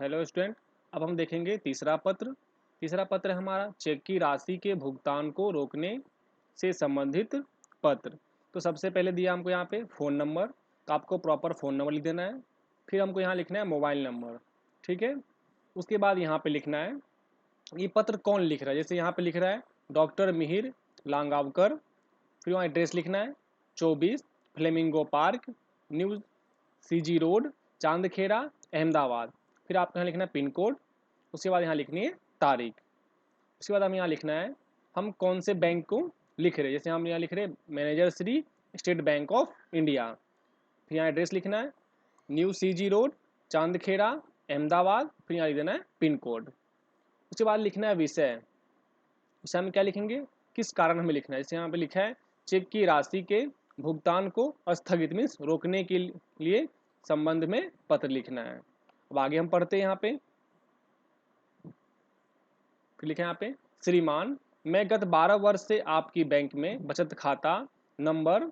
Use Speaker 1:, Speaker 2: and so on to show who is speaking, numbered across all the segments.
Speaker 1: Hello student. अब हम देखेंगे तीसरा पत्र। तीसरा पत्र है हमारा चेक की राशि के भुगतान को रोकने से संबंधित पत्र। तो सबसे पहले दिया हमको यहाँ पे फ़ोन नंबर, तो आपको प्रॉपर फ़ोन नंबर लिख देना है। फिर हमको यहाँ लिखना है मोबाइल नंबर, ठीक है। उसके बाद यहाँ पे लिखना है ये पत्र कौन लिख रहा है। जैसे यहाँ पे लिख रहा है डॉक्टर मिहिर लांगावकर। फिर वहाँ एड्रेस लिखना है 24 flamingo park, new CG road, Chandkheda, Ahmedabad. फिर आपको यहाँ लिखना है पिन कोड। उसके बाद यहाँ लिखनी है तारीख। उसके बाद हम यहाँ लिखना है हम कौन से बैंक को लिख रहे हैं। जैसे हम यहाँ लिख रहे हैं manager Shri state bank of India. फिर यहाँ एड्रेस लिखना है new CG road, Chandkheda, Ahmedabad. फिर यहाँ लिख देना है पिन कोड। उसके बाद लिखना है विषय। विषय हम क्या लिखेंगे, किस कारण हमें लिखना है। जैसे यहाँ पे लिखा है चेक की राशि के भुगतान को स्थगित मीन्स रोकने के लिए संबंध में पत्र लिखना है। अब आगे हम पढ़ते हैं यहाँ पे। फिर लिखे यहाँ पे श्रीमान, मैं गत 12 वर्ष से आपकी बैंक में बचत खाता नंबर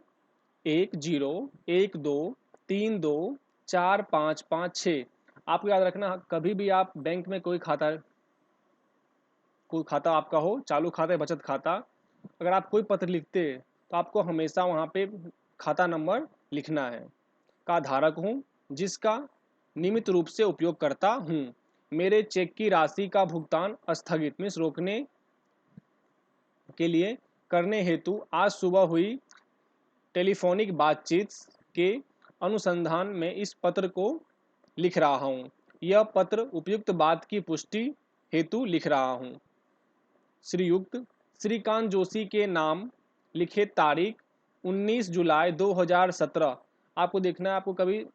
Speaker 1: 1012324556। आपको याद रखना, कभी भी आप बैंक में कोई खाता आपका हो, चालू खाता या बचत खाता, अगर आप कोई पत्र लिखते हैं तो आपको हमेशा वहाँ पे खाता नंबर लिखना है। का धारक हूँ, जिसका नियमित रूप से उपयोग करता हूँ। मेरे चेक की राशि का भुगतान स्थगित मीन्स रोकने के लिए करने हेतु आज सुबह हुई टेलीफोनिक बातचीत के अनुसंधान में इस पत्र को लिख रहा हूँ। यह पत्र उपयुक्त बात की पुष्टि हेतु लिख रहा हूँ। श्रीयुक्त श्रीकांत जोशी के नाम लिखे, तारीख 19 जुलाई 2017। आपको देखना है, आपको कभी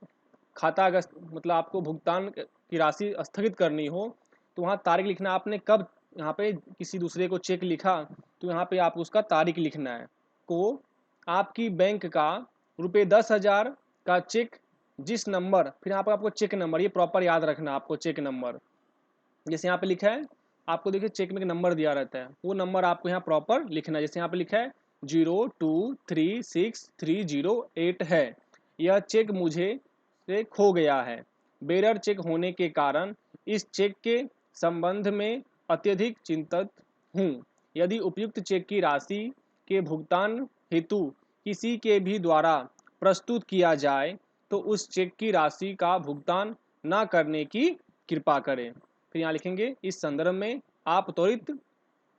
Speaker 1: खाता अगर मतलब आपको भुगतान की राशि स्थगित करनी हो तो वहाँ तारीख लिखना। आपने कब यहाँ पे किसी दूसरे को चेक लिखा तो यहाँ पे आप उसका तारीख लिखना है। को आपकी बैंक का ₹10,000 का चेक जिस नंबर, फिर यहाँ पर आपको चेक नंबर ये प्रॉपर याद रखना आपको चेक नंबर। जैसे यहाँ पे लिखा है, आपको देखिए चेक में एक नंबर दिया रहता है, वो नंबर आपको यहाँ प्रॉपर लिखना है। जैसे यहाँ पे लिखा है 023630 है। यह चेक मुझे से खो गया है। बेरर चेक होने के कारण इस चेक के संबंध में अत्यधिक चिंतित हूँ। यदि उपयुक्त चेक की राशि के भुगतान हेतु किसी के भी द्वारा प्रस्तुत किया जाए तो उस चेक की राशि का भुगतान न करने की कृपा करें। फिर यहाँ लिखेंगे इस संदर्भ में आप त्वरित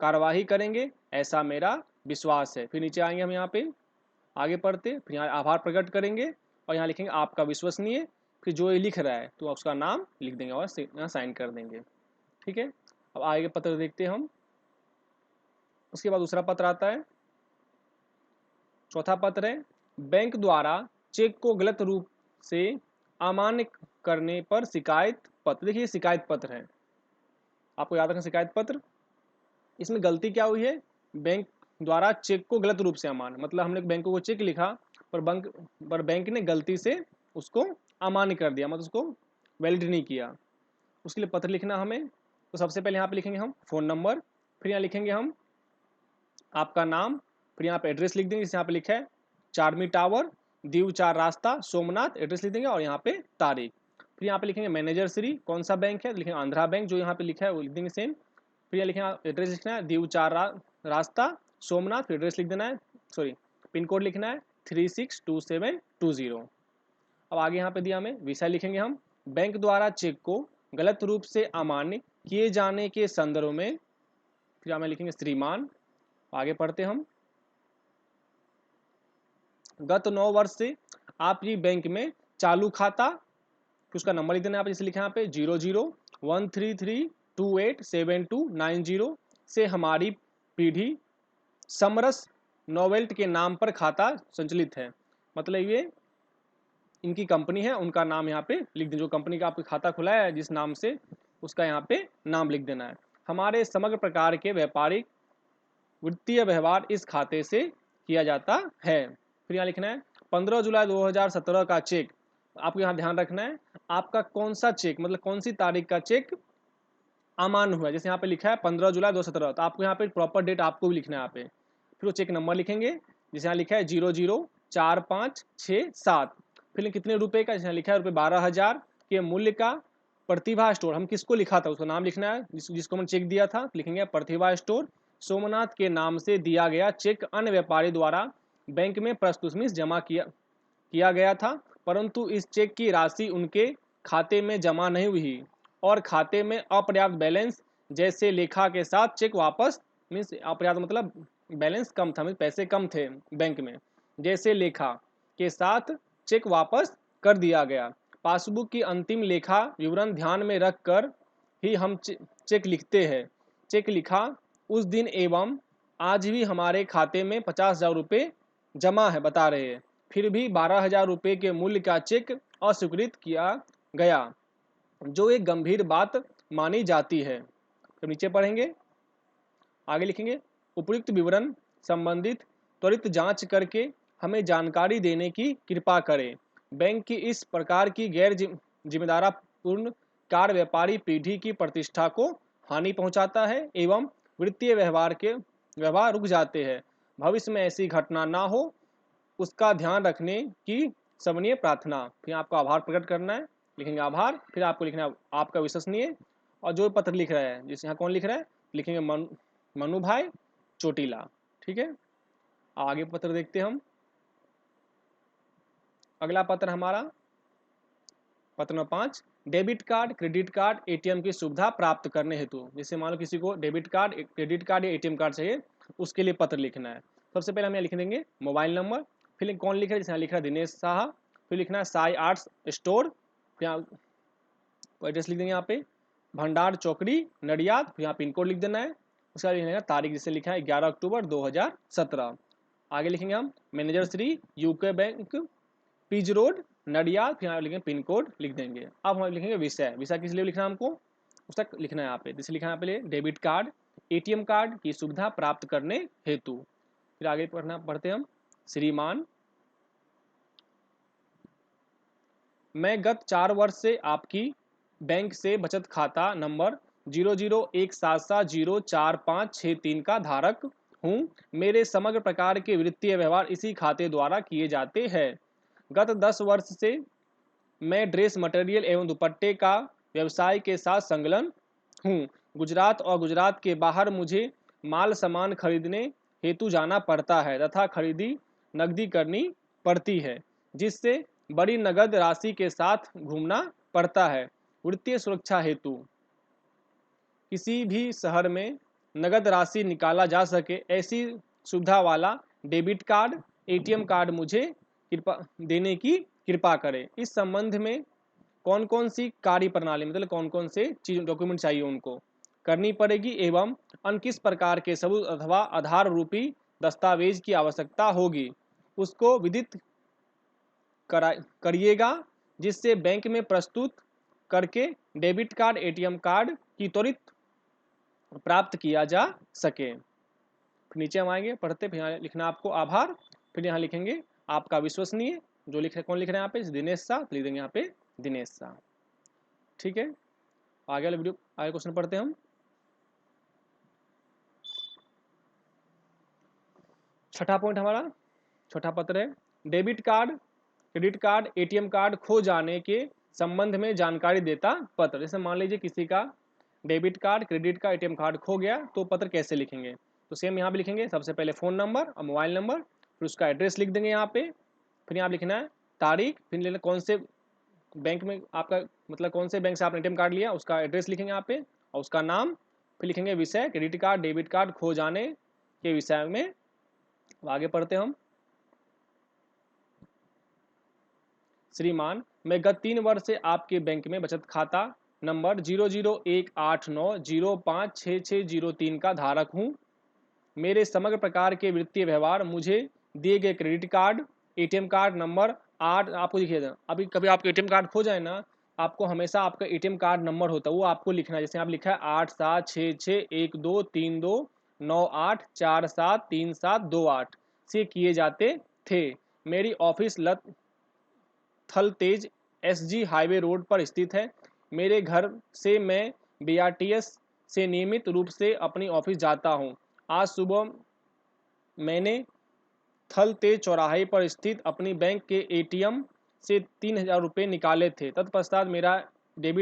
Speaker 1: कार्यवाही करेंगे, ऐसा मेरा विश्वास है। फिर नीचे आएंगे हम यहाँ पे आगे पढ़ते, फिर यहाँ आभार प्रकट करेंगे और यहाँ लिखेंगे आपका विश्वसनीय। फिर जो ये लिख रहा है तो उसका नाम लिख देंगे और यहाँ साइन कर देंगे, ठीक है। अब आगे पत्र देखते हैं हम। उसके बाद दूसरा पत्र आता है, चौथा पत्र है बैंक द्वारा चेक को गलत रूप से अमान्य करने पर शिकायत पत्र। देखिए शिकायत पत्र है, आपको याद रखना शिकायत पत्र। इसमें गलती क्या हुई है, बैंक द्वारा चेक को गलत रूप से अमान्य, मतलब हमने बैंक को चेक लिखा पर बैंक ने गलती से उसको अमान्य कर दिया, मतलब उसको वैलिड नहीं किया। उसके लिए पत्र लिखना हमें। तो सबसे पहले यहाँ पे लिखेंगे हम फ़ोन नंबर, फिर यहाँ लिखेंगे हम आपका नाम, फिर यहाँ पे एड्रेस लिख देंगे। जैसे यहाँ पे लिखा है चारमी टावर, दीव 4 रास्ता, सोमनाथ, एड्रेस लिख देंगे और यहाँ पे तारीख। फिर यहाँ पे लिखेंगे मैनेजर श्री, कौन सा बैंक है, लिखेंगे आंध्रा बैंक, जो यहाँ पे लिखा है वो लिख देंगे सेम। फिर यहाँ लिखेंगे एड्रेस लिखना है दीव 4 रास्ता, सोमनाथ, फिर एड्रेस लिख देना है, सॉरी पिन कोड लिखना है 362720। अब आगे यहाँ पे दिया हमें विषय लिखेंगे हम बैंक द्वारा चेक को गलत रूप से अमान्य किए जाने के संदर्भ में। फिर हमें लिखेंगे श्रीमान। आगे पढ़ते हम, गत 9 वर्ष से आपकी बैंक में चालू खाता, उसका नंबर लिख देना आप, जैसे लिखा यहाँ पे 0013328729 से हमारी पीढ़ी समरस नोवेल्ट के नाम पर खाता संचालित है। मतलब ये इनकी कंपनी है, उनका नाम यहाँ पे लिख दें, जो कंपनी का आपका खाता खुला है जिस नाम से, उसका यहाँ पे नाम लिख देना है। हमारे समग्र प्रकार के व्यापारिक वित्तीय व्यवहार इस खाते से किया जाता है। फिर यहाँ लिखना है 15 जुलाई 2017 का चेक। आपको यहाँ ध्यान रखना है आपका कौन सा चेक, मतलब कौन सी तारीख का चेक अमान्य हुआ है। जैसे यहाँ पे लिखा है 15 जुलाई 2017, तो आपको यहाँ पे प्रॉपर डेट आपको भी लिखना है यहाँ पे। फिर वो चेक नंबर लिखेंगे, जैसे यहाँ लिखा है 004567। फिर कितने रुपए का, जैसे लिखा है ₹12,000 के मूल्य का प्रतिभा स्टोर, हम किसको लिखा था उसका नाम लिखना है, जिसको हमने चेक दिया था, लिखेंगे प्रतिभा स्टोर सोमनाथ के नाम से दिया गया चेक अन्य व्यापारी द्वारा बैंक में प्रस्तुत जमा किया गया था, परंतु इस चेक की राशि उनके खाते में जमा नहीं हुई और खाते में अपर्याप्त बैलेंस जैसे लेखा के साथ चेक वापस, मीन्स अपर्याप्त मतलब बैलेंस कम था, मीन्स पैसे कम थे बैंक में, जैसे लेखा के साथ चेक वापस कर दिया गया। पासबुक की अंतिम लेखा विवरण ध्यान में रखकर ही हम चेक लिखते हैं। चेक लिखा उस दिन एवं आज भी हमारे खाते में 50,000 रुपये जमा है बता रहे हैं, फिर भी 12,000 रुपये के मूल्य का चेक अस्वीकृत किया गया, जो एक गंभीर बात मानी जाती है। तो नीचे पढ़ेंगे, आगे लिखेंगे, उपयुक्त विवरण संबंधित त्वरित जांच करके हमें जानकारी देने की कृपा करें। बैंक की इस प्रकार की गैर जिम्मेदारापूर्ण कार्य व्यापारी पीढ़ी की प्रतिष्ठा को हानि पहुंचाता है एवं वित्तीय व्यवहार रुक जाते हैं। भविष्य में ऐसी घटना ना हो उसका ध्यान रखने की सबनीय प्रार्थना। फिर आपको आभार प्रकट करना है, लिखेंगे आभार, फिर आपको लिखना है आपका विश्वसनीय, और जो पत्र लिख रहा है, जिस यहाँ कौन लिख रहा है, लिखेंगे मनु भाई चोटीला। ठीक है, आगे पत्र देखते हैं हम। अगला पत्र हमारा पत्र number 5, debit card credit card ATM की सुविधा प्राप्त करने हेतु। जैसे मान लो किसी को डेबिट कार्ड क्रेडिट कार्ड या एटीएम कार्ड चाहिए, उसके लिए पत्र लिखना है। सबसे पहले हम यहाँ लिख देंगे मोबाइल नंबर, फिर कौन लिख रहा है, जैसे लिख रहा है दिनेश साहा, फिर लिखना है साई आर्ट्स स्टोर, फिर एड्रेस लिख देंगे यहाँ पे भंडार चौकड़ी नडियाद, फिर यहाँ पिन कोड लिख देना है, उसका लिखना है तारीख, जैसे लिखा है 11 अक्टूबर 2017। आगे लिखेंगे हम manager Shri UK bank Pij road Nadiad, फिर यहाँ लिखेंगे पिन कोड लिख देंगे। अब हम लिखेंगे विषय, विषय किस लिए लिखना है हमको, उसका लिखना है यहाँ पे, जैसे लिखना है यहाँ पे डेबिट कार्ड एटीएम कार्ड की सुविधा प्राप्त करने हेतु। फिर आगे पढ़ते हम, श्रीमान मैं गत 4 वर्ष से आपकी बैंक से बचत खाता नंबर 0017704563 का धारक हूँ। मेरे समग्र प्रकार के वित्तीय व्यवहार इसी खाते द्वारा किए जाते हैं। गत 10 वर्ष से मैं ड्रेस मटेरियल एवं दुपट्टे का व्यवसाय के साथ संलग्न हूँ। गुजरात और गुजरात के बाहर मुझे माल सामान खरीदने हेतु जाना पड़ता है तथा खरीदी नकदी करनी पड़ती है, जिससे बड़ी नगद राशि के साथ घूमना पड़ता है। वित्तीय सुरक्षा हेतु किसी भी शहर में नगद राशि निकाला जा सके ऐसी सुविधा वाला डेबिट कार्ड एटीएम कार्ड मुझे कृपा देने की कृपा करें। इस संबंध में कौन कौन सी कार्य प्रणाली, मतलब कौन कौन से चीज डॉक्यूमेंट चाहिए उनको करनी पड़ेगी एवं अन्य किस प्रकार के सबूत अथवा आधार रूपी दस्तावेज की आवश्यकता होगी, उसको विदित करिएगा, जिससे बैंक में प्रस्तुत करके डेबिट कार्ड एटीएम कार्ड की त्वरित प्राप्त किया जा सके। फिर नीचे हम आएंगे पढ़ते, फिर यहाँ लिखना आपको आभार, फिर यहाँ लिखेंगे आपका विश्वसनीय, जो लिख रहे कौन लिख रहे हैं यहाँ पे दिनेश शाह, लिख देंगे यहाँ पे दिनेश शाह। ठीक है, आगे वाले वीडियो आगे क्वेश्चन पढ़ते हैं हम। छठा पॉइंट हमारा छठा पत्र है debit card credit card ATM card खो जाने के संबंध में जानकारी देता पत्र। जैसे मान लीजिए किसी का debit card credit card ATM card खो गया, तो पत्र कैसे लिखेंगे, तो सेम यहाँ पे लिखेंगे सबसे पहले फ़ोन नंबर और मोबाइल नंबर, फिर उसका एड्रेस लिख देंगे यहाँ पे, फिर यहाँ लिखना है तारीख, फिर लेना कौन से बैंक में आपका मतलब कौन से बैंक से आपने एटीएम कार्ड लिया उसका एड्रेस लिखेंगे यहाँ पे और उसका नाम, फिर लिखेंगे विषय क्रेडिट कार्ड डेबिट कार्ड खो जाने के विषय में। आगे पढ़ते हम, श्रीमान मैं गत 3 वर्ष से आपके बैंक में बचत खाता नंबर 001890566603 का धारक हूँ। मेरे समग्र प्रकार के वित्तीय व्यवहार मुझे दिए गए credit card ATM card number 8 आपको लिखिए, अभी कभी आपका एटीएम कार्ड खो जाए ना, आपको हमेशा आपका एटीएम कार्ड नंबर होता है वो आपको लिखना है, जैसे आप लिखा है 8766123298473738 से किए जाते थे। मेरी ऑफिस थल तेज एसजी हाईवे रोड पर स्थित है। मेरे घर से मैं बीआरटीएस से नियमित रूप से अपनी ऑफिस जाता हूं। आज सुबह मैंने थल तेज चौराहे पर स्थित अपनी बैंक के एटीएम से 3,000 रुपये निकाले थे। तत्पश्चात मेरा डेबिट